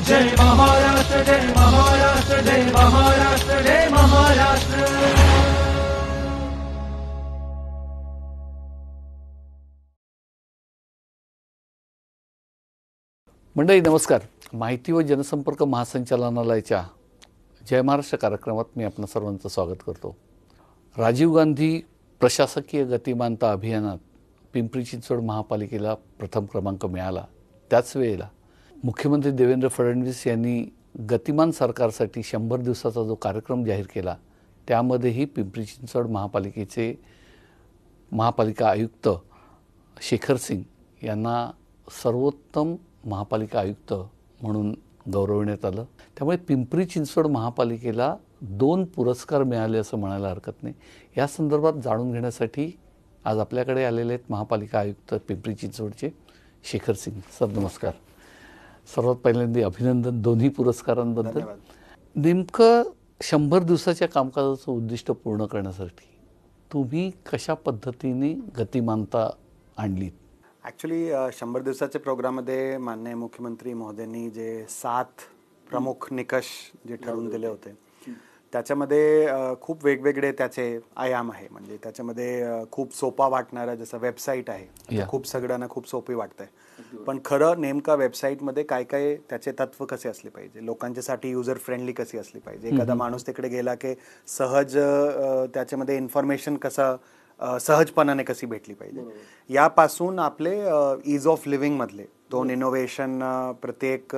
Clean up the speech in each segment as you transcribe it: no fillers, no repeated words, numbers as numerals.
जय महाराष्ट्र, जय महाराष्ट्र, जय महाराष्ट्र, जय महाराष्ट्र. मंडळी नमस्कार. माहिती व जनसंपर्क महासंचालनालयाच्या जय महाराष्ट्र कार्यक्रमात मी आपणा सर्वांचं स्वागत करतो. राजीव गांधी प्रशासकीय गतिमानता अभियानात पिंपरी चिंचवड महापालिकेला प्रथम क्रमांक मिळाला. त्याच वेळेला मुख्यमंत्री देवेंद्र फडणवीस यांनी गतिमान सरकारसाठी 100 दिवसाचा जो कार्यक्रम जाहीर केला त्यामध्येही पिंपरी चिंचवड महापालिकेचे महापालिका आयुक्त शेखर सिंग यांना सर्वोत्तम महापालिका आयुक्त म्हणून गौरवण्यात आलं. त्यामुळे पिंपरी चिंचवड महापालिकेला 2 पुरस्कार मिळाले असं म्हणायला हरकत नाही. या संदर्भात जाणून घेण्यासाठी आज आपल्याकडे आलेले आहेत महापालिका आयुक्त पिंपरी चिंचवडचे शेखर सिंग. सर नमस्कार. सर्वात पहिल्यांदा अभिनंदन दोन्ही पुरस्कारांबद्दल. नेमकं 100 दिवसाच्या कामकाजाचं उद्दिष्ट पूर्ण करण्यासाठी तुम्ही कशा पद्धतीने गतिमानता आणलीत? ॲक्च्युली 100 दिवसाच्या प्रोग्राममध्ये माननीय मुख्यमंत्री महोदयांनी जे 7 प्रमुख निकष जे ठरवून दिले होते त्याच्यामध्ये खूप वेगवेगळे त्याचे आयाम आहे. म्हणजे त्याच्यामध्ये खूप सोपा वाटणारा जसं वेबसाईट आहे, खूप सगळ्यांना खूप सोपी वाटतंय. पण खरं नेमका वेबसाईटमध्ये काय काय त्याचे तत्व कसे असले पाहिजे, लोकांच्यासाठी युजर फ्रेंडली कशी असली पाहिजे, एखादा माणूस तिकडे गेला की सहज त्याच्यामध्ये इन्फॉर्मेशन कसं सहजपणाने कशी भेटली पाहिजे, यापासून आपले ईज ऑफ लिव्हिंग मधले 2 इनोव्हेशन प्रत्येक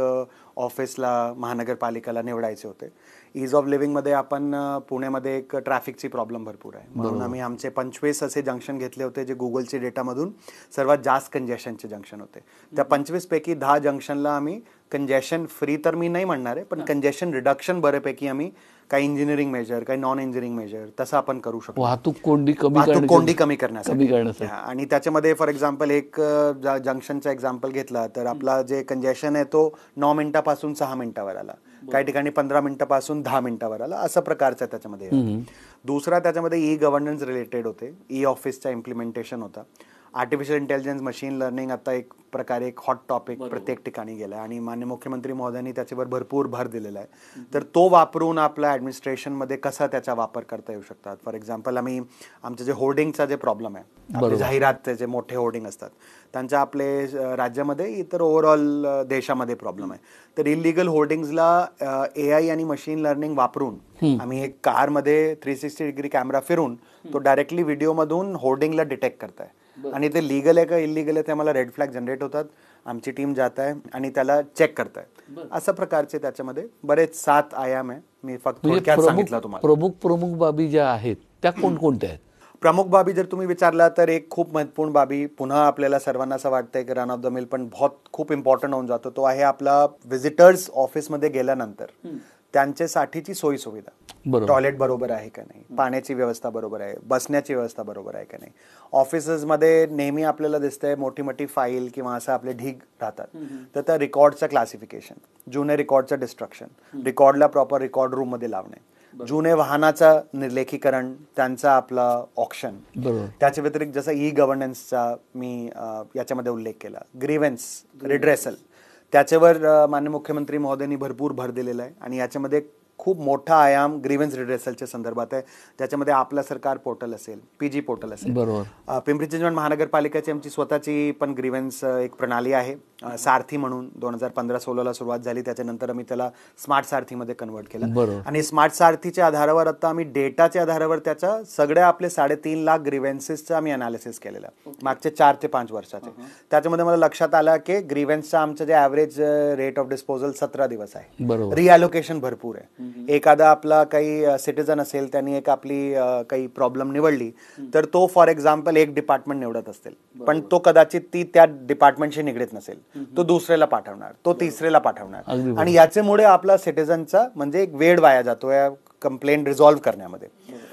ऑफिसला महानगरपालिकेला निवडायचे होते. ईज ऑफ लिव्हिंगमध्ये आपण पुण्यामध्ये एक ट्रॅफिकची प्रॉब्लेम भरपूर आहे, म्हणून आम्ही आमचे 25 असे जंक्शन घेतले होते जे गुगलच्या डेटामधून सर्वात जास्त कंजेशनचे जंक्शन होते. त्या 25 पैकी 10 जंक्शनला आम्ही कंजेशन फ्री तर मी नाही म्हणणार आहे, पण कंजेशन रिडक्शन बऱ्यापैकी आम्ही काही इंजिनिअरिंग मेजर, काही नॉन इंजिनिअरिंग मेजर तसं आपण करू शकतो. वाहतूक कोंडी कमी करण्यासाठी. आणि त्याच्यामध्ये फॉर एक्झाम्पल एक जंक्शनचा एक्झाम्पल घेतला तर आपला जे कंजेशन आहे तो 9 मिनिटापासून 6 मिनिटावर आला, काही ठिकाणी 15 मिनिटापासून 10 मिनिटावर आला, असं प्रकारचं त्याच्यामध्ये. दुसरा त्याच्यामध्ये ई गव्हर्नन्स रिलेटेड होते, ई ऑफिसचा इम्प्लिमेंटेशन होता. आर्टिफिशियल इंटेलिजन्स, मशीन लर्निंग आता एक प्रकारे एक हॉट टॉपिक प्रत्येक ठिकाणी गेला आणि माननीय मुख्यमंत्री महोदयांनी त्याच्यावर भरपूर भर दिलेला आहे. तर तो वापरून आपल्या ॲडमिनिस्ट्रेशनमध्ये कसा त्याचा वापर करता येऊ शकतात. फॉर एक्झाम्पल आम्ही आमचं जे होर्डिंगचा जे प्रॉब्लेम आहे, आपले जाहिरात जे मोठे होर्डिंग असतात त्यांच्या आपले राज्यामध्ये इतर ओव्हरऑल देशामध्ये प्रॉब्लेम आहे. तर इलिगल होर्डिंग्सला AI आणि मशीन लर्निंग वापरून आम्ही एक कारमध्ये 360 डिग्री कॅमेरा फिरून तो डायरेक्टली व्हिडिओमधून होर्डिंगला डिटेक्ट करताय आणि ते लीगल आहे का इलिगल आहे ते आम्हाला रेड फ्लॅग जनरेट होतात. आमची टीम जात आहे आणि त्याला चेक करताय. अशा प्रकारचे त्याच्यामध्ये बरेच 7 आयाम आहे. मी फक्त थोडक्यात सांगितलं तुम्हाला. प्रमुख बाबी ज्या आहेत त्या कोणकोणत्या आहेत? प्रमुख बाबी जर तुम्ही विचारला तर एक खूप महत्वपूर्ण बाबी पुन्हा आपल्याला सर्वांना असं वाटतंय की रन ऑफ द मिल पण खूप इम्पॉर्टंट होऊन जातो, तो आहे आपला व्हिजिटर्स ऑफिसमध्ये गेल्यानंतर त्यांच्यासाठीची सोयी सुविधा. टॉयलेट बरोबर आहे का नाही, पाण्याची व्यवस्था बरोबर आहे, बसण्याची व्यवस्था बरोबर आहे का नाही. ऑफिसेसमध्ये नेहमी आपल्याला दिसतंय मोठी मोठी फाईल किंवा असं आपले ढीग राहतात. तर त्या रेकॉर्डचं क्लासिफिकेशन, जुने रेकॉर्डचं डिस्ट्रक्शन, रेकॉर्डला प्रॉपर रेकॉर्ड रूम मध्ये लावणे, जुने वाहनाचं निर्लेखीकरण, त्यांचा आपला ऑक्शन. त्याच्या व्यतिरिक्त जसं ई गव्हर्नन्सचा मी याच्यामध्ये उल्लेख केला, ग्रीव्हन्स रिड्रेसल, त्याच्यावर माननीय मुख्यमंत्री महोदयांनी भरपूर भर दिलेला आहे आणि याच्यामध्ये खूप मोठा आयाम ग्रीव्हन्स रिड्रेसलच्या संदर्भात आहे. त्याच्यामध्ये आपला सरकार पोर्टल असेल, PG पोर्टल असेल. पिंपरी चिंचवड महानगरपालिकेची आमची स्वतःची पण ग्रीव्हन्स एक प्रणाली आहे, सारथी म्हणून 2015-16ला सुरुवात झाली. त्याच्यानंतर आम्ही त्याला स्मार्ट सारथीमध्ये कन्वर्ट केलं आणि स्मार्ट सारथीच्या आधारावर आता आम्ही डेटाच्या आधारावर त्याच्या सगळ्या आपले 3.5 लाख ग्रीव्हन्सेसचं आम्ही अनालिसिस केलेलं मागचे 4 ते 5 वर्षाचे. त्याच्यामध्ये मला लक्षात आलं की ग्रीव्हन्सचं आमचं जे ॲव्हरेज रेट ऑफ डिस्पोजल 17 दिवस आहे. रिअलोकेशन भरपूर आहे. एखादा आपला काही सिटीजन असेल, त्यांनी एक आपली काही प्रॉब्लेम निवडली तर तो फॉर एक्झाम्पल एक डिपार्टमेंट निवडत असेल, पण तो कदाचित ती त्या डिपार्टमेंटशी निगडीत नसेल, तो दुसऱ्याला पाठवणार, तो तिसऱ्याला पाठवणार आणि याच्यामुळे आपला सिटीजनचा म्हणजे एक वेळ वाया जातो या कंप्लेंट रिझॉल्व्ह करण्यामध्ये.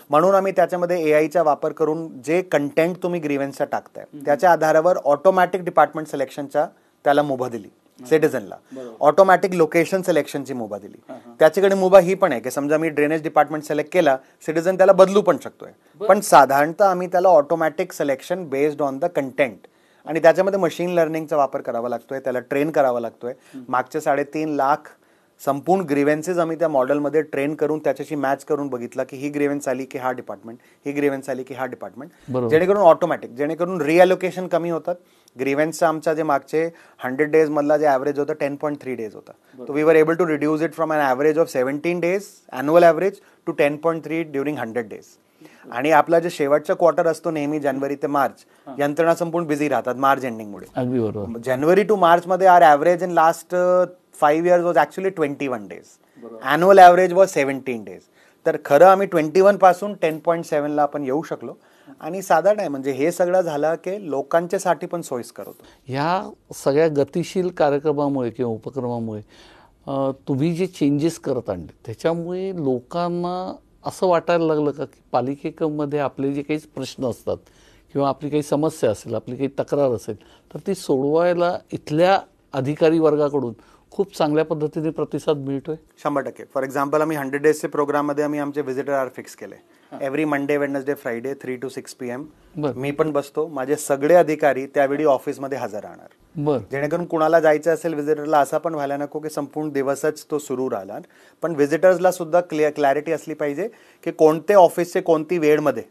म्हणून आम्ही त्याच्यामध्ये AIचा वापर करून जे कंटेंट तुम्ही ग्रीव्हन्सचा टाकताय त्याच्या आधारावर ऑटोमॅटिक डिपार्टमेंट सिलेक्शनच्या त्याला मुभा दिली. सिटीजनला ऑटोमॅटिक लोकेशन सिलेक्शनची मुभा दिली. त्याच्याकडे मुभा ही पण आहे की समजा मी ड्रेनेज डिपार्टमेंट सिलेक्ट केला, सिटीजन त्याला बदलू पण शकतोय, पण साधारणतः आम्ही त्याला automatic selection based on the content आणि त्याच्यामध्ये मशीन लर्निंगचा वापर करावा लागतोय, त्याला ट्रेन करावा लागतोय. मागचे 3.5 लाख संपूर्ण ग्रीव्हन्सेस आम्ही त्या मॉडेलमध्ये ट्रेन करून त्याच्याशी मॅच करून बघितलं की ही ग्रीव्हन्स आली की हा डिपार्टमेंट, ही ग्रीव्हन्स आली की हा डिपार्टमेंट, जेणेकरून ऑटोमॅटिक, जेणेकरून रिअलोकेशन कमी होतात. ग्रीव्हन्सचा आमचा जे मागचे 100 डेज मधला जे ॲव्हरेज होता 10.3 डेज होता. तो we were able to reduce it from an average of 17 days annual average to 10.3 during 100 days. आणि आपला जे शेवटचा क्वार्टर असतो नेहमी जानेवारी ते मार्च, यंत्रणा संपूर्ण बिझी राहतात मार्च एंडिंगमुळे. अगदी बरोबर. जानेवारी टू मार्च मध्ये our average in last 5 years was actually 21 days. Annual average was 17 days. तर खरं आम्ही 21 पासून 10.7 ला आपण येऊ शकलो. आणि साधारण आहे म्हणजे हे सगळं झालं की लोकांच्यासाठी पण सोयीस्कर होतं. ह्या सगळ्या गतिशील कार्यक्रमामुळे किंवा उपक्रमामुळे तुम्ही जे चेंजेस करत आणले त्याच्यामुळे लोकांना असं वाटायला लागलं का की पालिकेमध्ये आपले जे काही प्रश्न असतात किंवा आपली काही समस्या असेल, आपली काही तक्रार असेल, तर ती सोडवायला इथल्या अधिकारी वर्गाकडून खूप चांगल्या पद्धतीने प्रतिसाद मिळतोय? 100%. फॉर एक्झाम्पल आम्ही 100 डेजचे प्रोग्राममध्ये आम्ही आमचे व्हिजिटर आवर फिक्स केले. Every Monday, Wednesday, Friday 3 to 6 PM. मी पण बसतो, माझे सगळे अधिकारी त्यावेळी ऑफिसमध्ये हजर राहणार. जेणेकरून कुणाला जायचं असेल व्हिजिटरला असं पण व्हायला नको की संपूर्ण दिवसच तो सुरू राहणार. पण व्हिजिटर्सला सुद्धा क्लॅरिटी असली पाहिजे की कोणते ऑफिसचे कोणती वेळमध्ये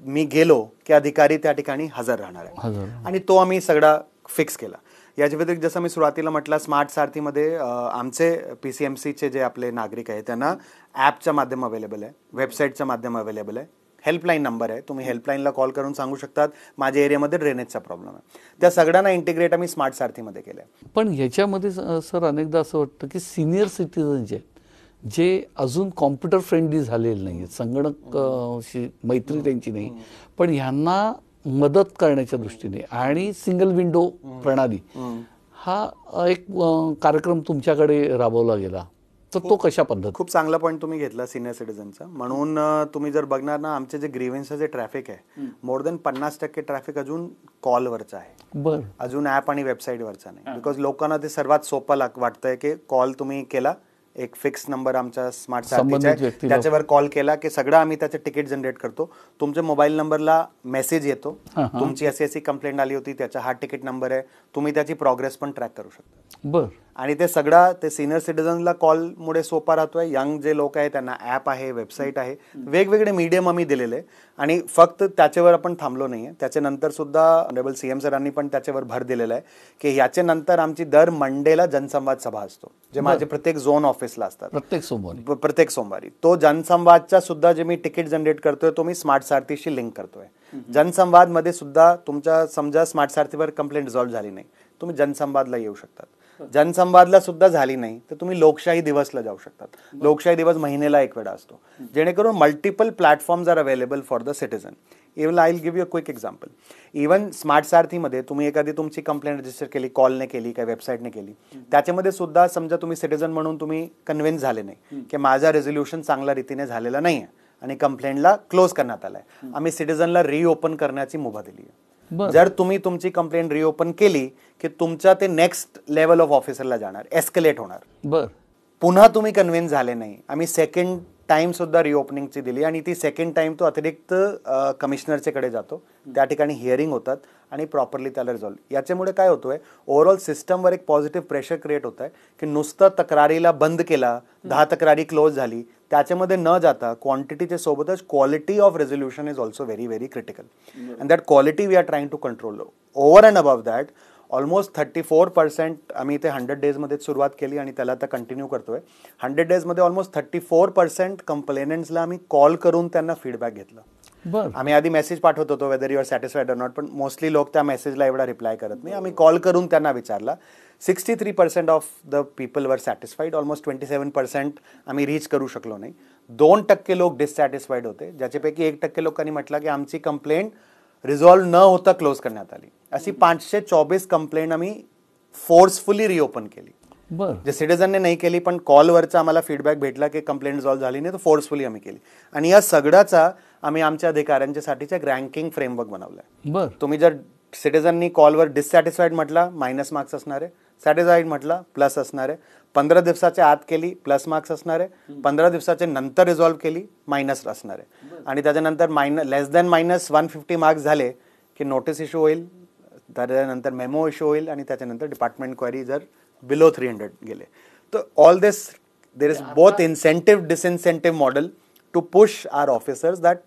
मी गेलो की अधिकारी त्या ठिकाणी हजर राहणार आहे. आणि तो आम्ही सगळा फिक्स केला. याच्या व्यतिरिक्त जसं मी सुरुवातीला म्हटलं, स्मार्ट सारथीमध्ये आमचे PCMCचे जे आपले नागरिक आहे त्यांना ॲपचं माध्यम अवेलेबल आहे, वेबसाईटचं माध्यम अवेलेबल आहे, हेल्पलाईन नंबर आहे, तुम्ही हेल्पलाईनला कॉल करून सांगू शकतात माझ्या एरियामध्ये ड्रेनेजचा प्रॉब्लेम आहे. त्या सगळ्यांना इंटिग्रेट आम्ही स्मार्ट सारथीमध्ये केलं आहे. पण ह्याच्यामध्ये सर अनेकदा असं वाटतं की सिनियर सिटीजन जे अजून कॉम्प्युटर फ्रेंडली झालेले नाही आहेत, संगणक मैत्री त्यांची नाही, पण ह्यांना मदत करण्याच्या दृष्टीने आणि सिंगल विंडो प्रणाली हा एक कार्यक्रम तुमच्याकडे राबवला गेला, तर तो कशा पद्धत? खूप चांगला पॉईंट तुम्ही घेतला सिनियर सिटीजनचा. म्हणून तुम्ही जर बघणार ना, आमचे जे ग्रीव्हन्सचं जे ट्रॅफिक आहे, मोर दॅन 50% ट्रॅफिक अजून कॉलवरचं आहे, अजून ॲप आणि वेबसाईटवरचा नाही. बिकॉज लोकांना ते सर्वात सोपं वाटतंय की कॉल तुम्ही केला, एक फिक्स नंबर आमच्या स्मार्ट सारथीचा आहे, त्याच्यावर कॉल केला की सगळं आम्ही त्याचं तिकीट जनरेट करतो. तुमच्या मोबाईल नंबरला मेसेज येतो, तुमची अशी कंप्लेंट आली होती, त्याचा हा तिकीट नंबर आहे, तुम्ही त्याची प्रोग्रेस पण ट्रॅक करू शकता. आणि ते सगळं ते सिनियर सिटीजनला कॉलमुळे सोपा राहतोय. यंग जे लोक आहे त्यांना ॲप आहे, वेबसाईट आहे, वेगवेगळे मीडियम आम्ही दिलेले आहे. आणि फक्त त्याच्यावर आपण थांबलो नाहीये, त्याच्यानंतर सुद्धा ऑनरेबल CM सरांनी पण त्याच्यावर भर दिलेला आहे की याच्यानंतर आमची दर मंडेला जनसंवाद सभा असतो, जे माझे प्रत्येक झोन ऑफिसला असतात प्रत्येक सोमवारी. तो जनसंवादचा सुद्धा जे मी तिकीट जनरेट करतोय तो मी स्मार्ट सारथीशी लिंक करतोय. जनसंवाद मध्ये सुद्धा तुमच्या समजा स्मार्ट सारथीवर कंप्लेंट रिझॉल्व्ह झाली नाही, तुम्ही जनसंवादला येऊ शकतात. जनसंवादला सुद्धा झाली नाही तर तुम्ही लोकशाही दिवसला जाऊ शकतात. लोकशाही दिवस महिन्याला एक वेळा असतो, जेणेकरून multiple platforms are available for the citizen. Even I will give you a quick example. Even smart सारथीमध्ये तुम्ही एखादी तुमची कंप्लेंट रजिस्टर केली, कॉलने केली काय वेबसाईटने केली, त्याच्यामध्ये सुद्धा समजा तुम्ही सिटीजन म्हणून तुम्ही कन्व्हिन्स झाले नाही की माझा रेझोल्युशन चांगल्या रीतीने झालेला नाही आहे आणि कंप्लेंटला क्लोज करण्यात आलाय, आम्ही सिटीजनला रिओपन करण्याची मुभा दिली आहे. जर तुम्ही तुमची कंप्लेंट रिओपन केली की तुमच्या ते नेक्स्ट लेवल ऑफ ऑफिसरला जाणार, एस्केलेट होणार. पुन्हा तुम्ही कन्व्हिन्स झाले नाही, आम्ही सेकंड टाइम सुद्धा रिओपनिंगची दिली आणि ती सेकंड टाइम तो अतिरिक्त कमिशनरचे कडे जातो, त्या ठिकाणी हिअरिंग होतात आणि प्रॉपरली त्याला रिझॉल्व्ह. याच्यामुळे काय होतोय, ओव्हरऑल सिस्टमवर एक पॉझिटिव्ह प्रेशर क्रिएट होत आहे की नुसतं तक्रारीला बंद केला, 10 तक्रारी क्लोज झाली, त्याच्यामध्ये न जाता क्वांटिटीच्या सोबतच quality of resolution is also very very critical. And that quality we are trying to control. Over and above that almost 34% आम्ही ते 100 डेजमध्ये सुरुवात केली आणि त्याला आता कंटिन्यू करतोय. 100 डेजमध्ये ऑलमोस्ट 34% कंप्लेनंट्सला आम्ही कॉल करून त्यांना फीडबॅक घेतलं. आम्ही आधी मेसेज पाठवत होतो whether you are satisfied or not, पण मोस्टली लोक त्या मेसेजला एवढा रिप्लाय करत नाही. आम्ही कॉल करून त्यांना विचारला. 63% of the people were satisfied. Almost 27% आम्ही रीच करू शकलो नाही. 2% लोक डिससॅटिस्फाईड होते, ज्याच्यापैकी 1% लोकांनी म्हटलं की आमची कंप्लेंट रिझॉल्व्ह न होता क्लोज करण्यात आली. अशी 524 कंप्लेंट आम्ही फोर्सफुली रिओपन केली. जे सिटीजनने नाही केली, पण कॉलवरचा आम्हाला फीडबॅक भेटला की कंप्लेंट रिझॉल्व्ह झाली नाही, तर फोर्सफुली आम्ही केली. आणि या सगळ्याचा आम्ही आमच्या अधिकाऱ्यांच्यासाठीचा एक रँकिंग फ्रेमवर्क बनवलाय. तुम्ही जर सिटीजननी कॉलवर डिससॅटिस्फाईड म्हटला मायनस मार्क्स असणार आहे, सॅटिस्फाईड म्हटला प्लस असणार आहे, 15 दिवसाच्या आत केली प्लस मार्क्स असणार आहे, 15 दिवसाच्या नंतर रिझॉल्व्ह केली मायनस असणार आहे, आणि त्याच्यानंतर लेस दॅन -150 मार्क्स झाले की नोटीस इश्यू होईल, त्याच्यानंतर मेमो इश्यू होईल आणि त्याच्यानंतर डिपार्टमेंट क्वेरी जर बिलो 300 गेले तर all this there is both incentive disincentive model to push our officers that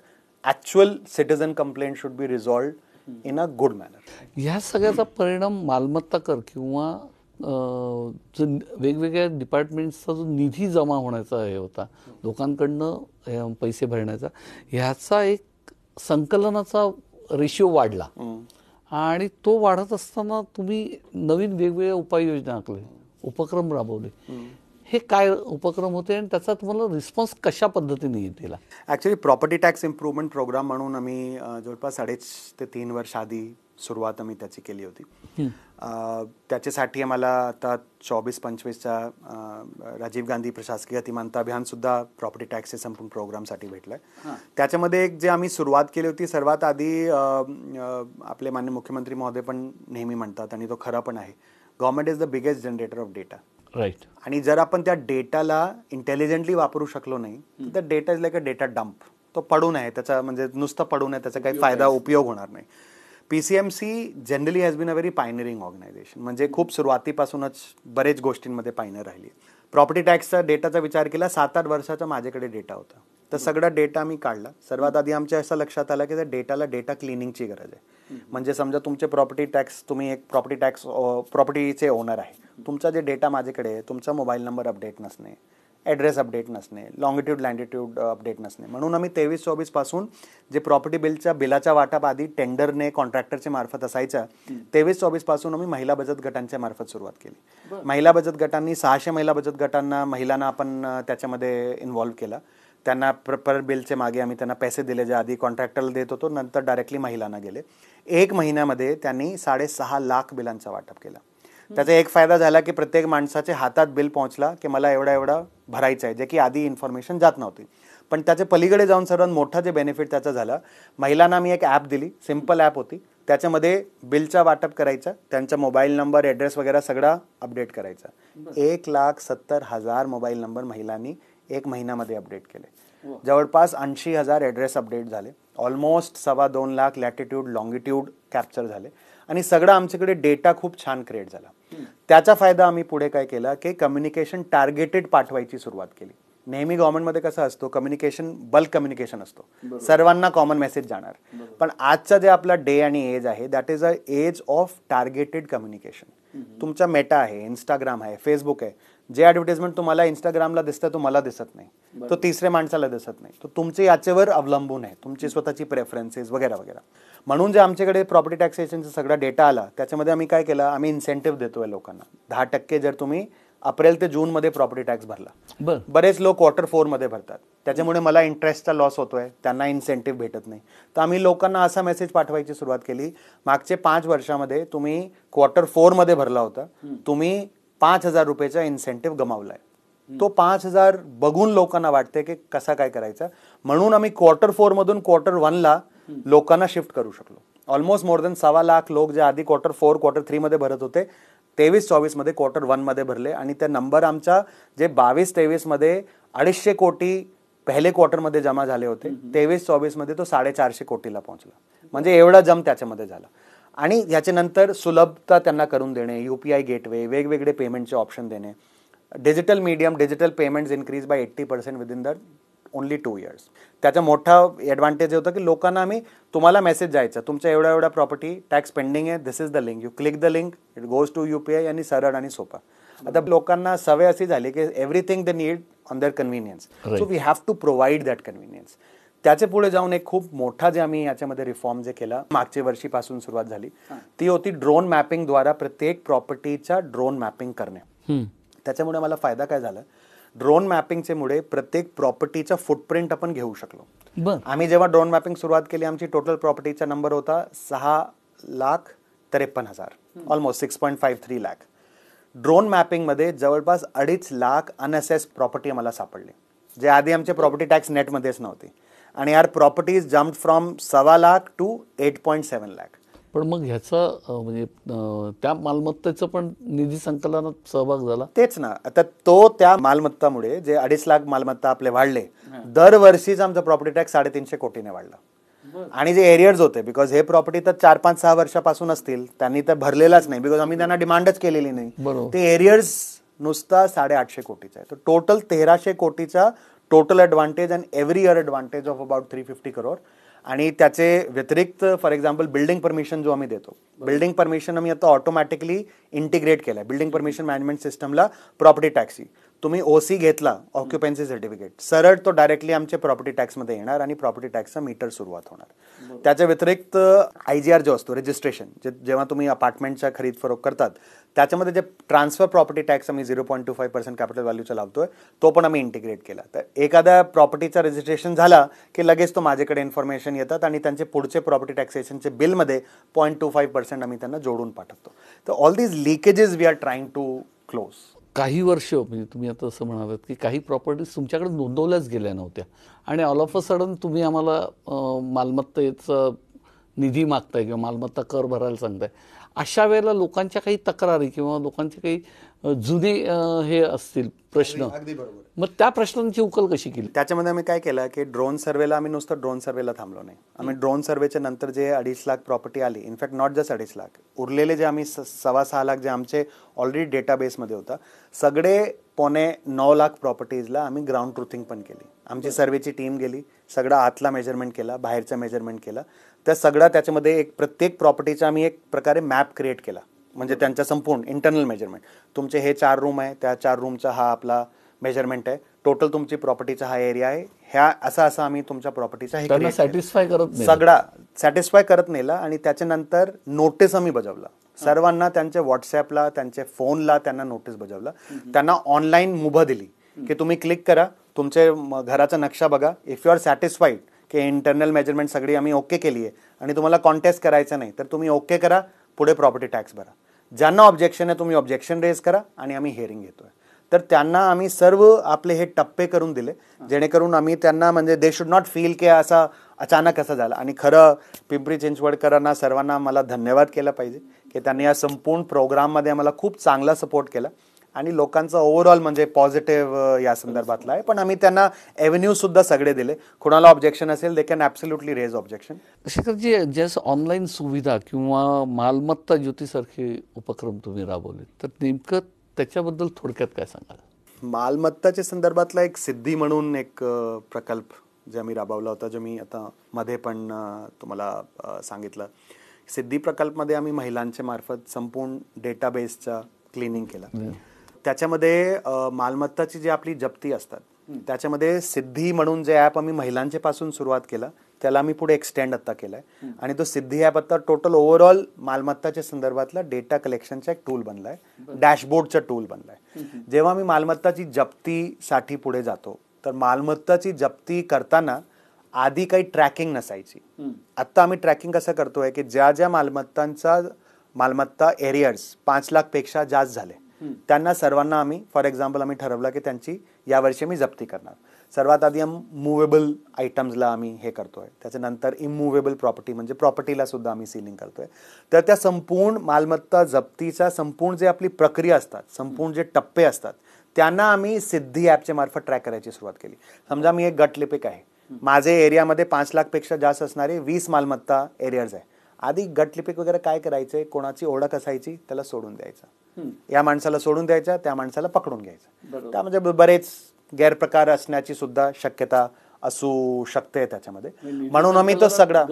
actual citizen complaint should be resolved in a good manner. ह्या सगळ्याचा परिणाम मालमत्ता कर किंवा जो वेगवेगळ्या डिपार्टमेंट्सचा जो निधी जमा होण्याचा हे होता, लोकांकडनं पैसे भरण्याचा, ह्याचा एक संकलनाचा रेशिओ वाढला. आणि तो वाढत असताना तुम्ही नवीन वेगवेगळ्या उपाययोजना आखले, उपक्रम राबवले. हे काय उपक्रम होते आणि त्याचा तुम्हाला रिस्पॉन्स कशा पद्धतीने दिला? Actually property tax improvement programme म्हणून आम्ही जवळपास 2.5 ते 3 वर्ष आधी सुरुवात आम्ही त्याची केली होती. त्याच्यासाठी आम्हाला आता 24-25चा राजीव गांधी प्रशासकीय गतिमानता अभियान सुद्धा प्रॉपर्टी टॅक्सचे संपूर्ण प्रोग्रामसाठी भेटलाय. त्याच्यामध्ये एक जे आम्ही सुरुवात केली होती, सर्वात आधी आपले माननीय मुख्यमंत्री महोदय पण नेहमी म्हणतात आणि तो खरा पण आहे, government is the biggest generator of data. Right. आणि जर आपण त्या डेटाला इंटेलिजंटली वापरू शकलो नाही तर data is like a data dump. तो पडून आहे, त्याचा म्हणजे नुसतं पडून आहे, त्याचा काही फायदा उपयोग होणार नाही. PCMC generally has been a very pioneering organisation, म्हणजे खूप सुरुवातीपासूनच बरेच गोष्टींमध्ये पायनर राहिली. प्रॉपर्टी टॅक्सचा डेटाचा विचार केला, 7-8 वर्षाचा माझ्याकडे डेटा होता, तर सगळा डेटा मी काढला. सर्वात आधी आमच्या असं लक्षात आलं की त्या डेटाला डेटा क्लिनिंगची गरज आहे. म्हणजे समजा तुमचे प्रॉपर्टी टॅक्स, तुम्ही एक प्रॉपर्टीचे ओनर आहे, तुमचा जे डेटा माझ्याकडे आहे, तुमचा मोबाईल नंबर अपडेट नसणे, ॲड्रेस अपडेट नसणे, लॉंगिट्यूड लँडिट्यूड अपडेट नसणे, म्हणून आम्ही 23-24 पासून जे प्रॉपर्टी बिलाचा वाटप आधी टेंडरने कॉन्ट्रॅक्टरच्या मार्फत असायचा, 23-24 पासून आम्ही महिला बचत गटांच्या मार्फत सुरुवात केली. महिला बचत गटांनी 600 महिला बचत गटांना, महिलांना आपण त्याच्यामध्ये इन्व्हॉल्व्ह केला. त्यांना पर बिलचे मागे आम्ही त्यांना पैसे दिले, जे आधी कॉन्ट्रॅक्टरला देत होतो, नंतर डायरेक्टली महिलांना गेले. 1 महिन्यामध्ये त्यांनी 6.5 लाख बिलांचा वाटप केला. त्याचा एक फायदा झाला की प्रत्येक माणसाच्या हातात बिल पोहोचला की मला एवढा भरायचं आहे, जे की आधी इन्फॉर्मेशन जात नव्हती. पण त्याच्या पलीकडे जाऊन सर्वात मोठा जे बेनिफिट त्याचा झाला, महिलांना मी एक ॲप दिली, सिम्पल ॲप होती, त्याच्यामध्ये बिलचा वाटप करायचा, त्यांचा मोबाईल नंबर, ॲड्रेस वगैरे सगळा अपडेट करायचा. 1,70,000 मोबाईल नंबर महिलांनी 1 महिन्यामध्ये अपडेट केले. जवळपास 80,000 ॲड्रेस अपडेट झाले. ऑलमोस्ट 2.25 लाख लॅटिट्यूड लॉंगिट्यूड कॅप्चर झाले. आणि सगळं आमच्याकडे डेटा खूप छान क्रिएट झाला. त्याचा फायदा आम्ही पुढे काय केला की कम्युनिकेशन टार्गेटेड पाठवायची सुरुवात केली. नेहमी गव्हर्नमेंटमध्ये कसं असतो, कम्युनिकेशन बल्क कम्युनिकेशन असतो, सर्वांना कॉमन मेसेज जाणार. पण आजचा जे आपला डे आणि एज आहे, that is a age of targeted communication. तुमचा मेटा आहे, इंस्टाग्राम आहे, फेसबुक आहे, जे ॲडव्हर्टाइजमेंट तुम्हाला इंस्टाग्रामला दिसतं तो मला दिसत नाही, तो तिसऱ्या माणसाला दिसत नाही, तो तुमचे याच्यावर अवलंबून आहे, तुमची स्वतःची प्रेफरन्सेस वगैरे वगैरे. म्हणून जे आमच्याकडे प्रॉपर्टी टॅक्सेशनचा सगळा डेटा आला, त्याच्यामध्ये आम्ही काय केलं, आम्ही इन्सेंटिव्ह देतोय लोकांना. 10% जर तुम्ही एप्रिल ते जून मध्ये प्रॉपर्टी टॅक्स भरला, बरेच लोक Q4 मध्ये भरतात, त्याच्यामुळे मला इंटरेस्टचा लॉस होतोय, त्यांना इन्सेंटिव्ह भेटत नाही. तर आम्ही लोकांना असा मेसेज पाठवायची सुरुवात केली, मागचे 5 वर्षामध्ये तुम्ही Q4 मध्ये भरला होता, तुम्ही 5,000 रुपयाचा इन्सेंटिव्ह गमावलाय. तो 5,000 बघून लोकांना वाटते की कसा काय करायचा, म्हणून आम्ही Q4 मधून Q1 ला लोकांना शिफ्ट करू शकलो. ऑलमोस्ट मोर दॅन 1.25 लाख लोक जे आधी Q4 Q3 मध्ये भरत होते, 23-24 मध्ये Q1 मध्ये भरले. आणि त्या नंबर आमच्या जे 22-23 मध्ये 250 कोटी पहिले क्वार्टर मध्ये जमा झाले होते, 23-24 मध्ये तो 450 कोटीला पोहोचला. म्हणजे एवढा जम त्याच्यामध्ये झाला. आणि याच्यानंतर सुलभता त्यांना करून देणे, UPI गेटवे, वेगवेगळे पेमेंटचे ऑप्शन देणे, digital medium, digital payments increase by 80% within the only 2 years. त्याचा मोठा ॲडव्हान्टेज होता की लोकांना आम्ही, तुम्हाला मेसेज जायचा, तुमच्या एवढा प्रॉपर्टी टॅक्स पेंडिंग आहे, this is the link, you click the link, it goes to UPI, आणि सरळ आणि सोपा. आता लोकांना सवय अशी झाली की everything they need on their convenience, so we have to provide that convenience. त्याचे पुढे जाऊन एक खूप मोठा जे आम्ही याच्यामध्ये रिफॉर्म जे केला, मागच्या वर्षीपासून सुरुवात झाली, ती होती ड्रोन मॅपिंग द्वारा प्रत्येक प्रॉपर्टीचा ड्रोन मॅपिंग करणे. त्याच्यामुळे मला फायदा काय झाला, ड्रोन मॅपिंगचे मुळे प्रत्येक प्रॉपर्टीचा फुटप्रिंट आपण घेऊ शकलो. आम्ही जेव्हा ड्रोन मॅपिंग सुरुवात केली, आमची टोटल प्रॉपर्टीचा नंबर होता 6,53,000, ऑलमोस्ट 6.53 लाख. ड्रोन मॅपिंग मध्ये जवळपास 2.5 लाख अनअसेस प्रॉपर्टी आम्हाला सापडली, जे आधी आमचे प्रॉपर्टी टॅक्स नेटमध्येच नव्हते. आणि our properties jump from 1.25 lakh to 8.7 lakh. पण मग ह्याचा म्हणजे त्या मालमत्तेचं पण निधी संकलनात सहभाग झाला. तेच ना, आता तो त्या मालमत्तामुळे जे 2.5 लाख मालमत्ता आपले वाढले, दरवर्षीच आमचा प्रॉपर्टी टॅक्स 350 कोटीने वाढला. आणि जे एरियर्स होते, बिकॉज हे प्रॉपर्टी तर 4-5-6 वर्षापासून असतील, त्यांनी तर भरलेलाच नाही, बिकॉज आम्ही त्यांना डिमांडच केलेली नाही, ते एरियर्स नुसता 850 कोटीचा आहे. तर टोटल 1300 कोटीचा total advantage and every year advantage of about 350 crore. आणि त्याचे व्यतिरिक्त फॉर एक्झाम्पल बिल्डिंग परमिशन जो आम्ही देतो, बिल्डिंग परमिशन आम्ही आता ऑटोमॅटिकली इंटिग्रेट केलं आहे बिल्डिंग परमिशन मॅनेजमेंट सिस्टमला. प्रॉपर्टी टॅक्सची तुम्ही ओसी घेतला, ऑक्युपन्सी सर्टिफिकेट, सरळ तो डायरेक्टली आमच्या प्रॉपर्टी टॅक्समध्ये येणार आणि प्रॉपर्टी टॅक्सचा मीटर सुरुवात होणार. त्याच्या व्यतिरिक्त IGR जो असतो रजिस्ट्रेशन, जेव्हा तुम्ही अपार्टमेंटच्या खरीद फरोख करतात त्याच्यामध्ये जे ट्रान्सफर प्रॉपर्टी टॅक्स आम्ही 0.25% कॅपिटल व्हॅल्यूचा लावतोय तो पण आम्ही इंटिग्रेट केला. तर एखाद्या प्रॉपर्टीचा रजिस्ट्रेशन झाला की लगेच तो माझ्याकडे इन्फॉर्मेशन येतात आणि त्यांचे पुढचे प्रॉपर्टी टॅक्सेशनचे बिलमध्ये 0.25% आम्ही त्यांना जोडून पाठवतो. तर all these leakages we are trying to close. काही वर्ष म्हणजे तुम्ही आता असं म्हणालात की काही प्रॉपर्टीज तुमच्याकडे नोंदवल्याच गेल्या नव्हत्या आणि ऑल ऑफ अ सडन तुम्ही आम्हाला मालमत्तेचा निधी मागताय किंवा मालमत्ता कर भरायला सांगताय. अशा वेळेला लोकांच्या काही तक्रारी किंवा लोकांचे काही जुने हे असतील प्रश्न, अगदी बरोबर. मग त्या प्रश्नांची उकल कशी केली? त्याच्यामध्ये आम्ही काय केलं की ड्रोन सर्वेला आम्ही नुसतं ड्रोन सर्वेला थांबलो नाही. आम्ही ड्रोन सर्वेच्या नंतर जे 2.5 लाख प्रॉपर्टी आली, इनफॅक्ट नॉट जस्ट 2.5 लाख, उरलेले जे आम्ही 6.25 लाख जे आमचे ऑलरेडी डेटाबेसमध्ये होता, सगळे 8.9 लाख प्रॉपर्टीजला आम्ही ग्राउंड ट्रुथिंग पण केली. आमची सर्वेची टीम गेली, सगळा आतला मेजरमेंट केला, बाहेरचा मेजरमेंट केला. त्या सगळा त्याच्यामध्ये एक प्रत्येक प्रॉपर्टीचा आम्ही एक प्रकारे मॅप क्रिएट केला. म्हणजे त्यांचा संपूर्ण इंटरनल मेजरमेंट, तुमचे हे 4 रूम आहे, त्या 4 रूमचा हा आपला मेजरमेंट आहे, टोटल तुमची प्रॉपर्टीचा हा एरिया आहे, ह्या असं आम्ही तुमच्या प्रॉपर्टीचा हे सॅटिस्फाय करत नाही, सगळा सॅटिस्फाय करत नेला. आणि त्याच्यानंतर नोटीस आम्ही बजावला सर्वांना, त्यांच्या व्हॉट्सॲपला, त्यांच्या फोनला त्यांना नोटीस बजावला. त्यांना ऑनलाईन मुभा दिली की तुम्ही क्लिक करा, तुमचे घराचा नक्षा बघा, इफ यू आर सॅटिस्फाईड की इंटरनल मेजरमेंट सगळी आम्ही ओके केली आहे आणि तुम्हाला कॉन्टेस्ट करायचं नाही तर तुम्ही ओके करा, पुढे प्रॉपर्टी टॅक्स भरा. ज्यांना ऑब्जेक्शन आहे तुम्ही ऑब्जेक्शन रेज करा आणि आम्ही हिअरिंग घेतोय. तर त्यांना आम्ही सर्व आपले हे टप्पे करून दिले जेणेकरून आम्ही त्यांना म्हणजे दे शुड नॉट फील की असा अचानक असं झालं. आणि खरं पिंपरी चिंचवडकरांना सर्वांना मला धन्यवाद केला पाहिजे की त्यांनी या संपूर्ण प्रोग्राममध्ये आम्हाला खूप चांगला सपोर्ट केला आणि लोकांचा ओव्हरऑल म्हणजे पॉझिटिव्ह या संदर्भातला आहे. पण आम्ही त्यांना एव्हेन्यू सुद्धा सगळे दिले. कुणाला ऑब्जेक्शन असेल they can absolutely raise objection. Shekharji, जसं ऑनलाईन सुविधा किंवा मालमत्ता ज्योतीसारखे उपक्रम तुम्ही राबवले, तर नेमकं त्याच्याबद्दल थोडक्यात काय सांगाल? मालमत्ताच्या संदर्भातला एक सिद्धी म्हणून एक प्रकल्प जे आम्ही राबवला होता, जो मी आता मध्ये पण तुम्हाला सांगितलं. सिद्धी प्रकल्पमध्ये आम्ही महिलांच्या मार्फत संपूर्ण डेटाबेसचा क्लिनिंग केला. त्याच्यामध्ये मालमत्ताची जी आपली जप्ती असतात त्याच्यामध्ये सिद्धी म्हणून जे ॲप आम्ही महिलांच्या पासून सुरुवात केलं त्याला आम्ही पुढे एक्सटेंड आता केलाय आणि तो सिद्धी ॲप आता टोटल ओव्हरऑल मालमत्ताच्या संदर्भातला डेटा कलेक्शनचा एक टूल बनलाय, डॅशबोर्डचा टूल बनलाय. जेव्हा मी मालमत्ताची जप्तीसाठी पुढे जातो तर मालमत्ताची जप्ती करताना आधी काही ट्रॅकिंग नसायची. आता आम्ही ट्रॅकिंग कसं करतोय की ज्या ज्या मालमत्ता एरियर्स 5 लाख पेक्षा जास्त झाले त्यांना सर्वांना आम्ही फॉर एक्झाम्पल आम्ही ठरवलं की त्यांची यावर्षी मी जप्ती करणार. सर्वात आधी मूवेबल आयटम्सला आम्ही हे करतोय, त्याच्यानंतर इमूवेबल प्रॉपर्टी म्हणजे प्रॉपर्टीला सुद्धा आम्ही सीलिंग करतोय. तर त्या संपूर्ण मालमत्ता जप्तीचा संपूर्ण जे आपली प्रक्रिया असतात, संपूर्ण जे टप्पे असतात त्यांना आम्ही सिद्धी ॲपच्या मार्फत ट्रॅक करायची सुरुवात केली. समजा मी एक गटलिपिक आहे, माझे एरियामध्ये 5 लाख पेक्षा जास्त असणारे 20 मालमत्ता एरियर्स आहे. आधी गटलिपिक वगैरे काय करायचंय, कोणाची ओळख असायची त्याला सोडून द्यायचं, या माणसाला सोडून द्यायचं, त्या माणसाला पकडून घ्यायचं. त्यामध्ये बरेच गैरप्रकार असण्याची सुद्धा शक्यता असू शकते त्याच्यामध्ये. म्हणून आम्ही तो सगळा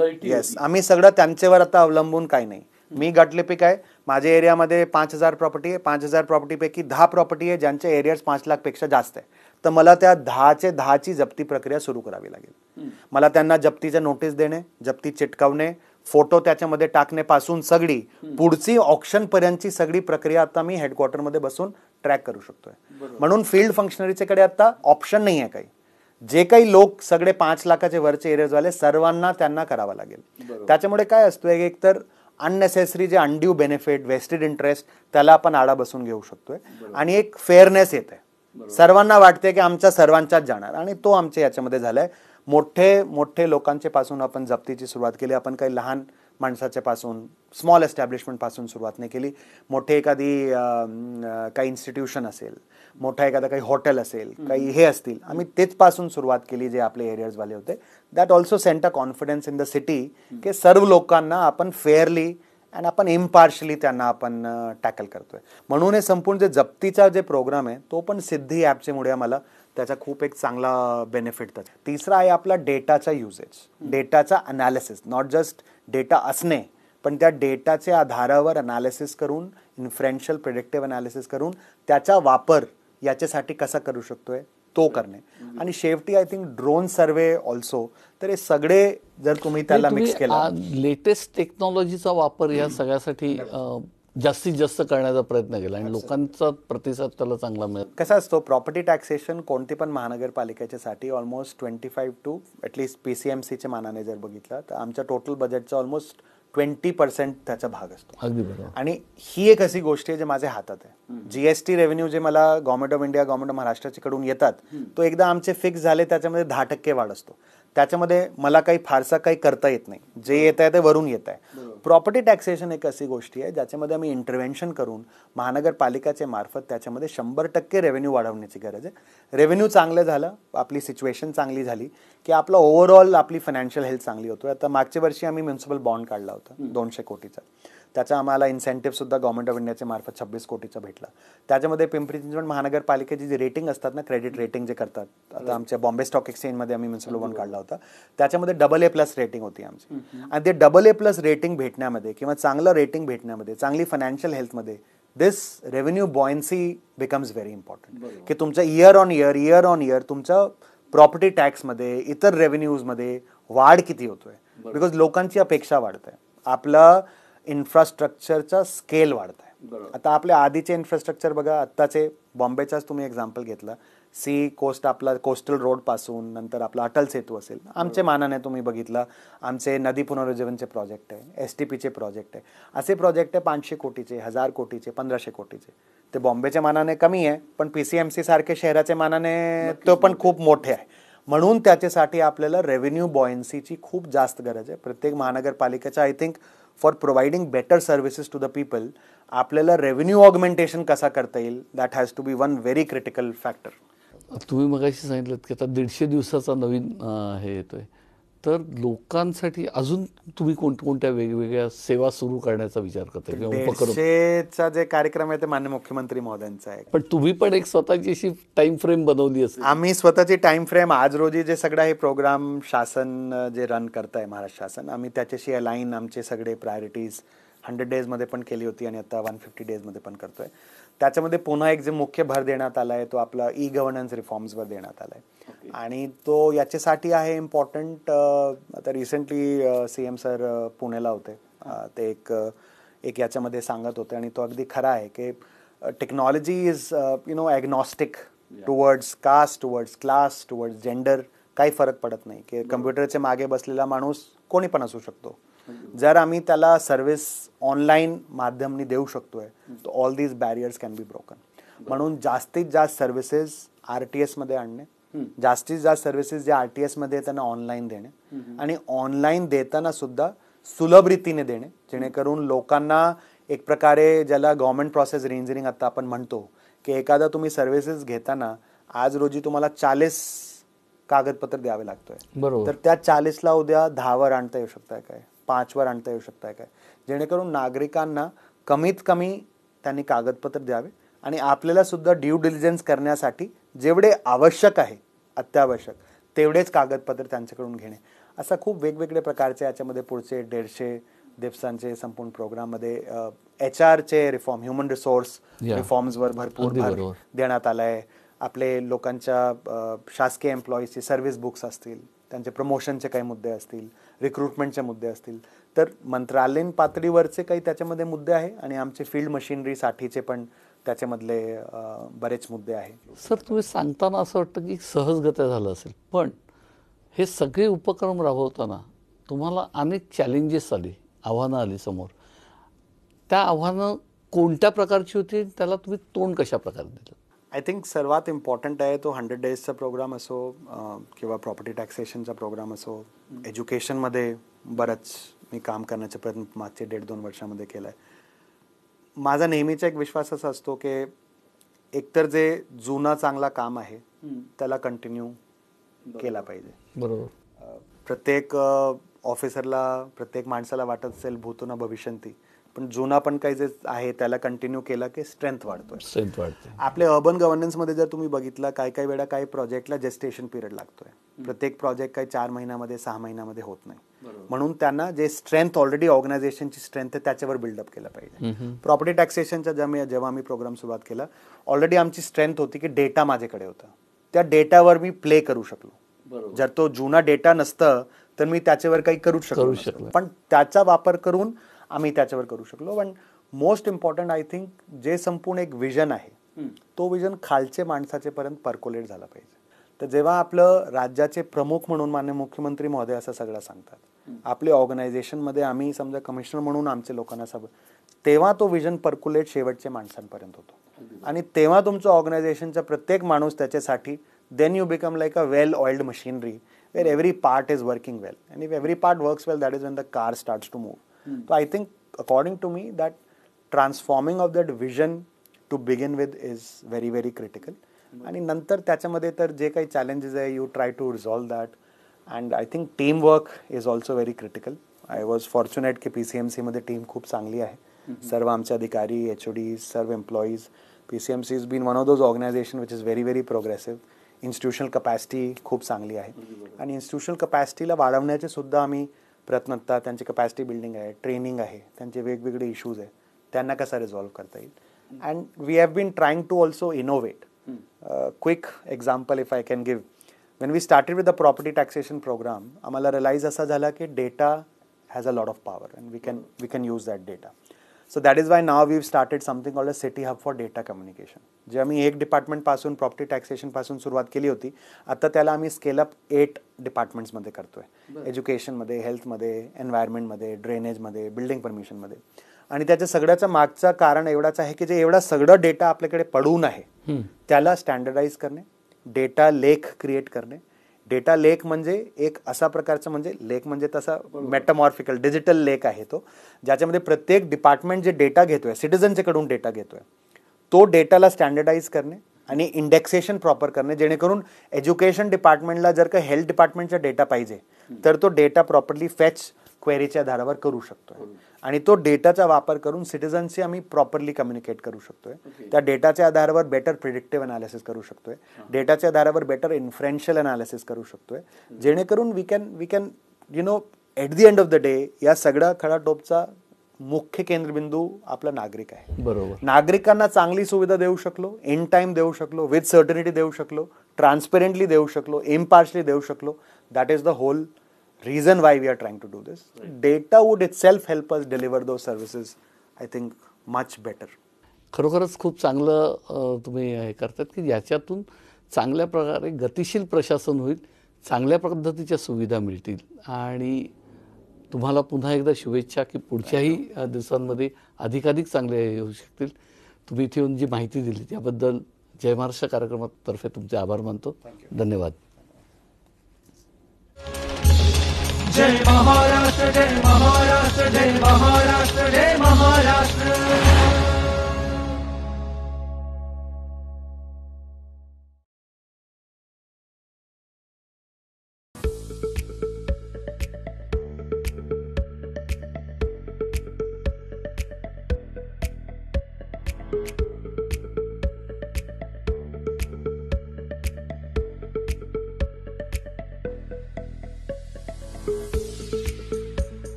आम्ही सगळं त्यांच्यावर आता अवलंबून काही नाही. मी गटलिपिक आहे, माझ्या एरियामध्ये 5,000 प्रॉपर्टी आहे, 5,000 प्रॉपर्टीपैकी 10 प्रॉपर्टी आहे ज्यांचे एरियर्स 5 लाख पेक्षा जास्त आहे, तर मला त्या 10ची जप्ती प्रक्रिया सुरू करावी लागेल. मला त्यांना जप्तीचे नोटीस देणे, जप्ती चिटकावणे, फोटो त्याच्यामध्ये टाकण्यापासून सगळी पुढची ऑप्शन पर्यंतची सगळी प्रक्रिया आता मी हेडक्वार्टरमध्ये बसून ट्रॅक करू शकतोय. म्हणून फील्ड फंक्शनरीच्याकडे आता ऑप्शन नाही आहे काही. जे काही लोक सगळे 5 लाखाचे वरचे एरियाज वाले सर्वांना त्यांना करावं लागेल. त्याच्यामुळे काय असतं, एक तर अननेसेसरी जे अनड्यू बेनिफिट, वेस्टेड इंटरेस्ट त्याला आपण आळा बसून घेऊ शकतोय आणि एक फेअरनेस येते. सर्वांना वाटते की आमच्या सर्वांच्याच जाणार आणि तो आमच्या याच्यामध्ये झालाय. मोठे लोकांच्या पासून आपण जप्तीची सुरुवात केली. आपण काही लहान माणसाच्या पासून, स्मॉल एस्टॅब्लिशमेंट पासून सुरुवात नाही केली. मोठे एखादी काही इन्स्टिट्यूशन असेल, मोठा एखादा काही हॉटेल असेल, काही हे असतील, आम्ही तेच पासून सुरुवात केली जे आपले एरियर्स वाले होते. That also sent a confidence in the city की सर्व लोकांना आपण फेअरली आणि आपण इम्पार्शली त्यांना आपण टॅकल करतोय. म्हणून हे संपूर्ण जे जप्तीचा जे प्रोग्राम आहे तो पण सिद्धी ॲपचे मुळे मला त्याचा खूप एक चांगला बेनिफिट त्याचा. तिसरा आहे आपला डेटाचा युजेस, डेटाचा अनालिसिस. नॉट जस्ट डेटा असणे, पण त्या डेटाच्या आधारावर अनालिसिस करून, इन्फ्रेन्शियल प्रिडिक्टिव्ह अनालिसिस करून त्याचा वापर याच्यासाठी कसा करू शकतोय तो करणे. आणि शेवटी I think drone survey also. तर हे सगळे जर तुम्ही त्याला मिक्स केला, लेटेस्ट टेक्नॉलॉजीचा वापर या सगळ्यासाठी जास्तीत जास्त करण्याचा प्रयत्न केला आणि लोकांचा प्रतिसाद त्याला चांगला मिळत. कसा असतो प्रॉपर्टी टॅक्सेशन कोणती पण महानगरपालिकेच्यासाठी ऑलमोस्ट 25 टू ॲटलिस्ट PCMCच्या मानाने जर बघितलं तर आमच्या टोटल बजेटचा ऑलमोस्ट 20% त्याचा भाग असतो. अगदी बरोबर. आणि ही एक अशी गोष्ट आहे जे माझ्या हातात आहे. GST रेव्हेन्यू जे मला government of India, government of महाराष्ट्राच्या कडून येतात, तो एकदा आमचे फिक्स झाले त्याच्यामध्ये 10% वाढ असतो. त्याच्यामध्ये मला काही फारसा काही करता येत नाही, जे येत आहे ते वरून येत आहे. प्रॉपर्टी टॅक्सेशन एक अशी गोष्टी आहे ज्याच्यामध्ये आम्ही इंटरव्हेन्शन करून महानगरपालिकाच्या मार्फत त्याच्यामध्ये 100% रेव्हेन्यू वाढवण्याची गरज आहे. रेव्हेन्यू चांगलं झालं, आपली सिच्युएशन चांगली झाली की आपला ओव्हरऑल आपली फायनान्शियल हेल्थ चांगली होतो. आता मागच्या वर्षी आम्ही म्युन्सिपल बॉन्ड काढला होता 200 कोटीचा. त्याचा आम्हाला इन्सेंटिव्ह सुद्धा गव्हर्नमेंट ऑफ इंडियाच्या मार्फत 26 कोटीचा भेटला. त्याच्यामध्ये पिंपरी चिंचवड महानगरपालिकेची जी रेटिंग असतात ना, क्रेडिट रेटिंग जे करतात, आता आमच्या बॉम्बे स्टॉक एक्सचेंजमध्ये आम्ही म्युन्सिपल बॉन्ड काढला होता, त्याच्यामध्ये AA+ रेटिंग होती आमची. आणि ते AA+ रेटिंग भेटण्यामध्ये किंवा चांगलं रेटिंग भेटण्यामध्ये, चांगली फायनान्शियल हेल्थमध्ये दिस revenue buoyancy becomes very important. की तुमचं इयर ऑन इयर तुमचं प्रॉपर्टी टॅक्समध्ये, इतर रेव्हेन्यूजमध्ये वाढ किती होतोय. बिकॉज लोकांची अपेक्षा वाढत आहे, आपलं इन्फ्रास्ट्रक्चरचा स्केल वाढत आहे. आता आपल्या आधीचे इन्फ्रास्ट्रक्चर बघा, आत्ताचे बॉम्बेचाच तुम्ही एक्झाम्पल घेतला, सी कोस्ट आपला कोस्टल रोड पासून नंतर आपला अटल सेतू असेल, आमच्या मानाने तुम्ही बघितलं आमचे नदी पुनरुज्जीवनचे प्रोजेक्ट आहे, STPचे प्रोजेक्ट आहे, असे प्रोजेक्ट आहे 500 कोटीचे, 1000 कोटीचे, 1500 कोटीचे. ते बॉम्बेच्या मानाने कमी आहे, पण PCMC सारखे शहराच्या मानाने तो पण खूप मोठे आहे. म्हणून त्याच्यासाठी आपल्याला रेव्हेन्यू बॉयन्सीची खूप जास्त गरज आहे. प्रत्येक महानगरपालिकेचा I think for providing better services to the people आपल्याला रेव्हेन्यू ऑगमेंटेशन कसा करता येईल, that has to be one very critical factor. तुम्ही मगाशी सांगितलं की आता 150 दिवसाचा नवीन हे येतोय, तर लोकांसाठी अजून तुम्ही कोणत्या वेगवेगळ्या सेवा सुरू करण्याचा विचार करताय किंवा उपक्रम? 150चा जे कार्यक्रम आहे ते माननीय मुख्यमंत्री महोदयांचा आहे. पण तुम्ही पण एक स्वतःची अशी टाइम फ्रेम बनवली असेल? आम्ही स्वतःची टाइम फ्रेम आज रोजी जे सगळं हे प्रोग्राम शासन जे रन करताय महाराष्ट्र शासन, आम्ही त्याच्याशी अलाईन आमचे सगळे प्रायोरिटीज 100 डेजमध्ये पण केली होती आणि आता 150 डेजमध्ये पण करतोय. त्याच्यामध्ये पुन्हा एक जे मुख्य भर देण्यात आला आहे तो आपला गव्हर्नन्स रिफॉर्म्सवर देण्यात आला आहे. आणि तो याच्यासाठी आहे इम्पॉर्टंट. आता रिसेंटली CM सर पुण्याला होते, ते एक याच्यामध्ये सांगत होते आणि तो अगदी खरा आहे की technology is agnostic towards caste, towards class, towards gender. काही फरक पडत नाही की कम्प्युटरच्या मागे बसलेला माणूस कोणी पण असू शकतो. जर आम्ही त्याला सर्व्हिस ऑनलाईन माध्यमाने देऊ शकतोय तर all these barriers can be broken. म्हणून जास्तीत जास्त सर्व्हिसेस RTS मध्ये आणणे, जास्तीत जास्त सर्व्हिसेस जे RTS मध्ये त्यांना ऑनलाईन देणे आणि ऑनलाईन देताना सुद्धा सुलभ रीतीने देणे, जेणेकरून लोकांना एक प्रकारे ज्याला गव्हर्नमेंट प्रोसेस रिइंजिनिअरिंग आता आपण म्हणतो की एखादा तुम्ही सर्व्हिसेस घेताना आज रोजी तुम्हाला 40 कागदपत्र द्यावे लागतोय, तर त्या 40ला उद्या 10वर आणता येऊ शकताय काय, 5वर आणता येऊ शकताय काय, जेणेकरून नागरिकांना कमीत कमी त्यांनी कागदपत्र द्यावे आणि आपल्याला सुद्धा ड्यू डिलिजन्स करण्यासाठी जेवढे आवश्यक आहे, अत्यावश्यक तेवढेच कागदपत्र त्यांच्याकडून घेणे. असा खूप वेगवेगळे प्रकारचे याच्यामध्ये पुढचे 150 दिवसांचे संपूर्ण प्रोग्राममध्ये HR रिफॉर्म, ह्युमन रिसोर्स रिफॉर्म्सवर भरपूर भर देण्यात आला आहे. आपले लोकांच्या शासकीय एम्प्लॉईजचे सर्व्हिस बुक्स असतील, त्यांचे प्रमोशनचे काही मुद्दे असतील, रिक्रुटमेंटचे मुद्दे असतील, तर मंत्रालयीन पातळीवरचे काही त्याच्यामध्ये मुद्दे आहे आणि आमचे फील्ड मशिनरीसाठीचे पण त्याच्यामधले बरेच मुद्दे आहे. सर, तुम्ही सांगताना असं वाटतं की सहजगत्या झालं असेल, पण हे सगळे उपक्रम राबवताना तुम्हाला अनेक चॅलेंजेस आली, आव्हानं आली समोर. त्या आव्हानं कोणत्या प्रकारची होती, त्याला तुम्ही तोंड कशा प्रकारे दिलं? आय थिंक सर्वात इम्पॉर्टंट आहे तो 100 डेजचा प्रोग्राम असो किंवा प्रॉपर्टी टॅक्सेशनचा प्रोग्राम असो. एज्युकेशनमध्ये बरंच मी काम करण्याचा प्रयत्न मागचे 1.5-2 वर्षामध्ये केला आहे. माझा नेहमीचा एक विश्वास असा असतो की एकतर जे जुना चांगला काम आहे त्याला कंटिन्यू केला पाहिजे. बरोबर. प्रत्येक ऑफिसरला, प्रत्येक माणसाला वाटत असेल भूतो न भविष्यंती, पण जुना पण काही जे आहे त्याला कंटिन्यू केला की स्ट्रेंथ वाढतोय. स्ट्रेंथ वाढते. आपले अर्बन गव्हर्नन्समध्ये जर तुम्ही बघितलं, काही वेळा काही प्रोजेक्टला जेस्टेशन पिरियड लागतोय. प्रत्येक प्रोजेक्ट काही 4 महिन्यामध्ये 6 महिन्यामध्ये होत नाही. म्हणून त्यांना जे स्ट्रेंथ ऑलरेडी ऑर्गनायझेशनची स्ट्रेंथ आहे त्याच्यावर बिल्डअप केलं पाहिजे. प्रॉपर्टी टॅक्सेशनच्या जेव्हा आम्ही प्रोग्राम सुरुवात केला, ऑलरेडी आमची स्ट्रेंथ होती की डेटा माझ्याकडे होता, त्या डेटावर मी प्ले करू शकलो. जर तो जुना डेटा नसतं तर मी त्याच्यावर काही करू शकलो, पण त्याचा वापर करून आम्ही त्याच्यावर करू शकलो. पण मोस्ट इम्पॉर्टंट आय थिंक जे संपूर्ण एक विजन आहे तो विजन खालचे माणसाचे पर्यंत पर्कोलेट झाला पाहिजे. तर जेव्हा आपलं राज्याचे प्रमुख म्हणून माननीय मुख्यमंत्री महोदय असं सगळं सांगतात, आपले ऑर्गनायझेशनमध्ये आम्ही समजा कमिशनर म्हणून आमचे लोकांना तेव्हा तो विजन पर्क्युलेट शेवटच्या माणसांपर्यंत होतो. आणि तेव्हा तुमचं ऑर्गनायझेशनचा प्रत्येक माणूस त्याच्यासाठी then you become like a well oiled machinery where every part is working well. And if every part works well, that is when the car starts to move. So I think, according to me, that transforming of that vision to begin with is very, very critical. आणि नंतर त्याच्यामध्ये तर जे काही challenges आहे, you try to resolve that. And I think teamwork is also very critical. I was fortunate की PCMC मध्ये team खूप चांगली आहे. सर्व आमचे अधिकारी, HODs, सर्व employees. PCMC has been one of those organizations which is very, very progressive. Institutional capacity खूप चांगली आहे. आणि institutional capacity ला वाढवण्याचे सुद्धा आम्ही प्रयत्नता, त्यांची कॅपॅसिटी बिल्डिंग आहे, ट्रेनिंग आहे, त्यांचे वेगवेगळे इश्यूज आहे, त्यांना कसा रिझॉल्व्ह करता येईल. And we have been trying to also innovate. Quick example if I can give, when we started with the property taxation programme, आम्हाला रिअलाइज असा झाला की data has a lot of power and we can use that data. So that is why now we started something called a city hub for data communication. जे आम्ही एक डिपार्टमेंटपासून property टॅक्सेशनपासून सुरुवात केली होती, आता त्याला आम्ही स्केलअप 8 डिपार्टमेंट्समध्ये करतोय. एज्युकेशनमध्ये, हेल्थमध्ये, एन्व्हायरमेंटमध्ये, ड्रेनेजमध्ये, बिल्डिंग परमिशनमध्ये. आणि त्याच्या सगळ्याचं मागचं कारण एवढाच आहे की जे एवढा सगळं डेटा आपल्याकडे पडून आहे त्याला स्टँडर्डाइज करणे, डेटा लेक क्रिएट करणे. डेटा लेक म्हणजे एक असा प्रकारचं, म्हणजे लेक म्हणजे तसा मेटामॉर्फिकल डिजिटल लेक आहे तो, ज्याच्यामध्ये प्रत्येक डिपार्टमेंट जे डेटा घेतोय, सिटिझनच्याकडून डेटा घेतोय, तो डेटाला स्टँडर्डाइज करणे आणि इंडेक्सेशन प्रॉपर करणे, जेणेकरून एज्युकेशन डिपार्टमेंटला जर का हेल्थ डिपार्टमेंटचा डेटा पाहिजे तर तो डेटा प्रॉपरली फेच क्वेरीच्या आधारावर करू शकतोय. आणि तो डेटाचा वापर करून सिटिझनशी आम्ही प्रॉपरली कम्युनिकेट करू शकतोय. त्या डेटाच्या आधारावर बेटर प्रिडिक्टिव्ह अनालिसिस करू शकतोय, डेटाच्या आधारावर बेटर इन्फ्रेन्शियल अनालिसिस करू शकतोय, जेणेकरून we can you know at the end of the day या सगळ्या खडाटोपचा मुख्य केंद्रबिंदू आपला नागरिक आहे. बरोबर. नागरिकांना चांगली सुविधा देऊ शकलो, इन टाइम देऊ शकलो, विथ सर्टनिटी देऊ शकलो, ट्रान्सपरंटली देऊ शकलो, इम्पार्शली देऊ शकलो, that is the whole reason why we are trying to do this. Data would itself help us deliver those services, I think, much better. खरोखरच खूप चांगलं तुम्ही हे करतात की याच्यातून चांगल्या प्रकारे गतिशील प्रशासन होईल, चांगल्या पद्धतीच्या सुविधा मिळतील. आणि तुम्हाला पुन्हा एकदा शुभेच्छा की पुढच्याही दिवसांमध्ये अधिकाधिक चांगले येऊ शकतील. तुम्ही इथे येऊन जी माहिती दिली त्याबद्दल जय महाराष्ट्र कार्यक्रमातर्फे तुमचे आभार मानतो. धन्यवाद. जय महाराष्ट्र, जय महाराष्ट्र, जय महाराष्ट्र, जय महाराष्ट्र.